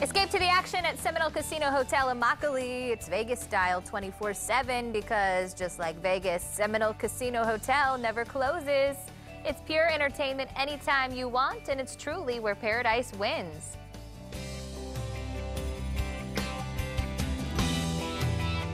Escape to the action at Seminole Casino Hotel in Immokalee. It's Vegas style 24/7 because just like Vegas, Seminole Casino Hotel never closes. It's pure entertainment anytime you want, and it's truly where paradise wins.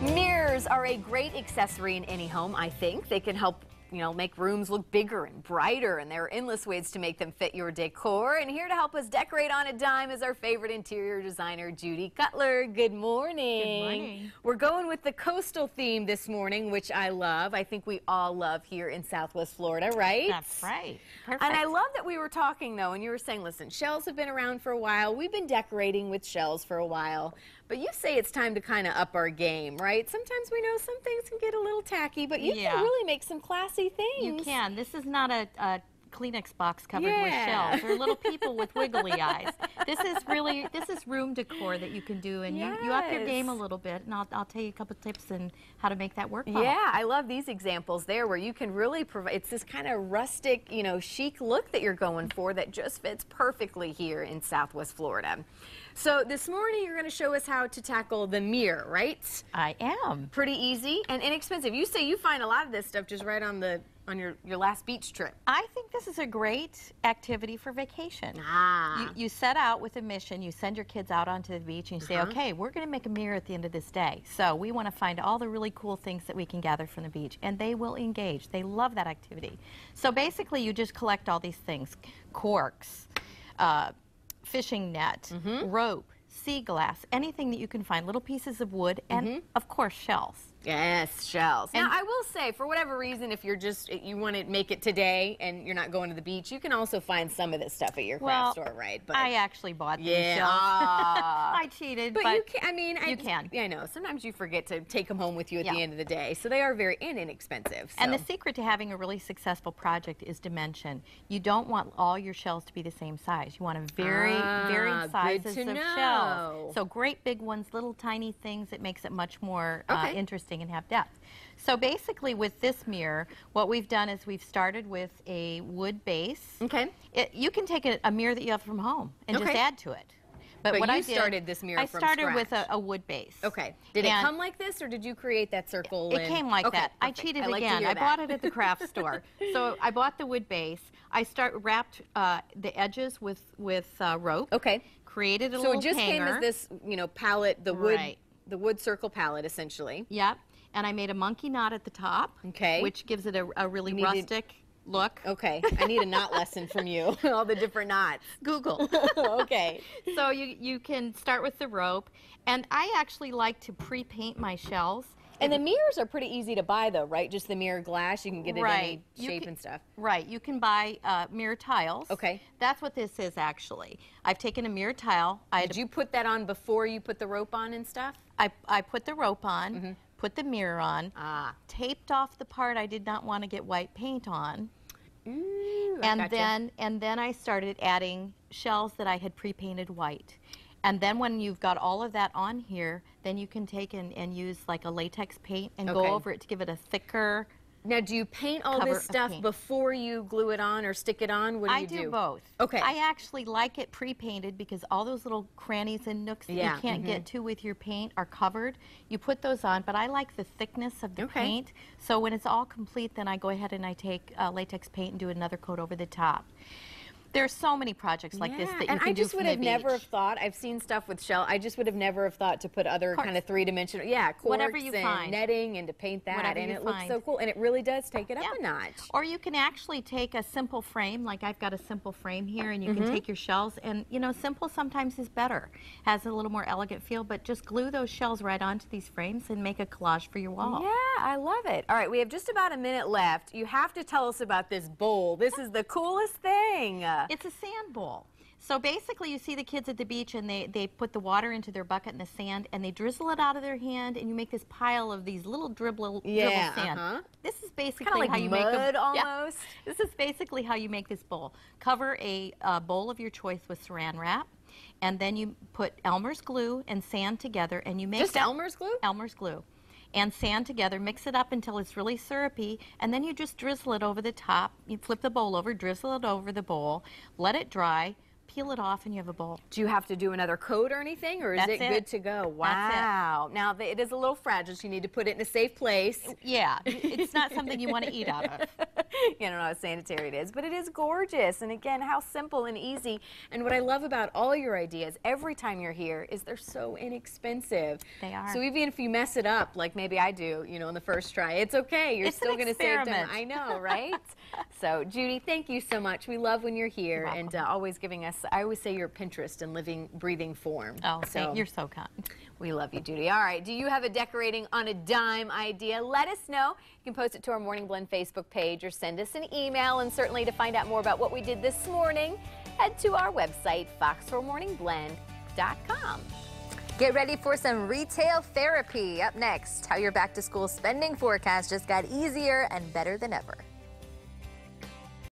Mirrors are a great accessory in any home, I think. They can help, make rooms look bigger and brighter, and there are endless ways to make them fit your decor. And here to help us decorate on a dime is our favorite interior designer, Judy Cutler. Good morning. Good morning. We're going with the coastal theme this morning, which I love. I think we all love here in Southwest Florida, right? That's right. Perfect. And I love that we were talking, though, and you were saying, listen, shells have been around for a while. We've been decorating with shells for a while. But you say it's time to kind of up our game, right? Sometimes we know some things can get a little tacky, but you can really make some classy things. You can. This is not a Kleenex box covered with shells. They're little people with wiggly eyes. This is room decor that you can do, and you up your game a little bit, and I'll tell you a couple tips on how to make that work well. Yeah, I love these examples there where you can really provide, it's this kind of rustic, chic look that you're going for that just fits perfectly here in Southwest Florida. So this morning you're going to show us how to tackle the mirror, right? I am. Pretty easy and inexpensive. You say you find a lot of this stuff just right on your last beach trip. I think this is a great activity for vacation. You set out with a mission. You send your kids out onto the beach and you say, okay, we're going to make a mirror at the end of this day. So we want to find all the really cool things that we can gather from the beach. And they will engage. They love that activity. So basically you just collect all these things. Corks, fishing net, rope, sea glass, anything that you can find, little pieces of wood, and of course shells. Yes, shells. Now, I will say, for whatever reason, if you want to make it today and you're not going to the beach, you can also find some of this stuff at your craft store, right? But I actually bought these shells. I cheated, but you can. You can. Yeah, I know. Sometimes you forget to take them home with you at the end of the day, so they are very inexpensive. So. And the secret to having a really successful project is dimension. You don't want all your shells to be the same size. You want a varied sizes of shells. So great big ones, little tiny things. It makes it much more interesting and have depth. So basically with this mirror, what we've done is we've started with a wood base. Okay. You can take a mirror that you have from home and just add to it. But what you started this mirror from scratch. I started with a wood base. Okay. Did it come like this, or did you create that circle? It came like that. I cheated again. I bought it at the craft store. So I bought the wood base. I wrapped the edges with rope. Okay. Created a little hanger. So it just came as this, palette, the wood circle palette, essentially. Yep. And I made a monkey knot at the top. Okay. Which gives it a really rustic look. Okay. I need a knot lesson from you. All the different knots. Google. Okay. So you can start with the rope. And I actually like to pre-paint my shells. And the mirrors are pretty easy to buy, though, right? Just the mirror glass. You can get it any shape and stuff. Right. You can buy mirror tiles. Okay. That's what this is, actually. I've taken a mirror tile. Did you put that on before you put the rope on and stuff? I put the rope on, put the mirror on, taped off the part I did not want to get white paint on. Ooh, and then I started adding shells that I had pre-painted white. And then when you've got all of that on here, then you can take and use like a latex paint and go over it to give it a thicker. Now, do you paint all this stuff before you glue it on or stick it on? What do you do? I do both. Okay. I actually like it pre-painted because all those little crannies and nooks that you can't get to with your paint are covered. You put those on, but I like the thickness of the paint. So when it's all complete, then I go ahead and I take latex paint and do another coat over the top. There's so many projects like this that you can do. And I just would have never have thought, I've seen stuff with shell, I just would have never have thought to put other kind of three-dimensional, corks and netting and to paint that, and it looks so cool, and it really does take it up a notch. Or you can actually take a simple frame, like I've got a simple frame here, and you can take your shells, and simple sometimes is better, has a little more elegant feel, but just glue those shells right onto these frames and make a collage for your wall. Yeah, I love it. All right, we have just about a minute left. You have to tell us about this bowl. This is the coolest thing. It's a sand bowl. So basically you see the kids at the beach and they put the water into their bucket and the sand and they drizzle it out of their hand and you make this pile of these little dribble sand. This is basically how you make mud almost. This is basically how you make this bowl. Cover a bowl of your choice with saran wrap, and then you put Elmer's glue and sand together and you make just Elmer's glue? Elmer's glue. And sand together, mix it up until it's really syrupy, and then you just drizzle it over the top. You flip the bowl over, drizzle it over the bowl, let it dry, peel it off and you have a bowl. Do you have to do another coat or anything, or is it good to go? Wow. Now, it is a little fragile, so you need to put it in a safe place. Yeah, it's not something you want to eat out of. You don't know how sanitary it is, but it is gorgeous. And again, how simple and easy. And what I love about all your ideas every time you're here is they're so inexpensive. They are. So even if you mess it up, like maybe I do, you know, in the first try, it's okay. You're still going to save time. I know, right? So, Judy, thank you so much. We love when you're here and always giving us, I always say you're Pinterest in living, breathing form. Oh, so you're so kind. We love you, Judy. All right, do you have a decorating on a dime idea? Let us know. You can post it to our Morning Blend Facebook page or send us an email. And certainly to find out more about what we did this morning, head to our website, fox4morningblend.com. Get ready for some retail therapy. Up next, how your back-to-school spending forecast just got easier and better than ever.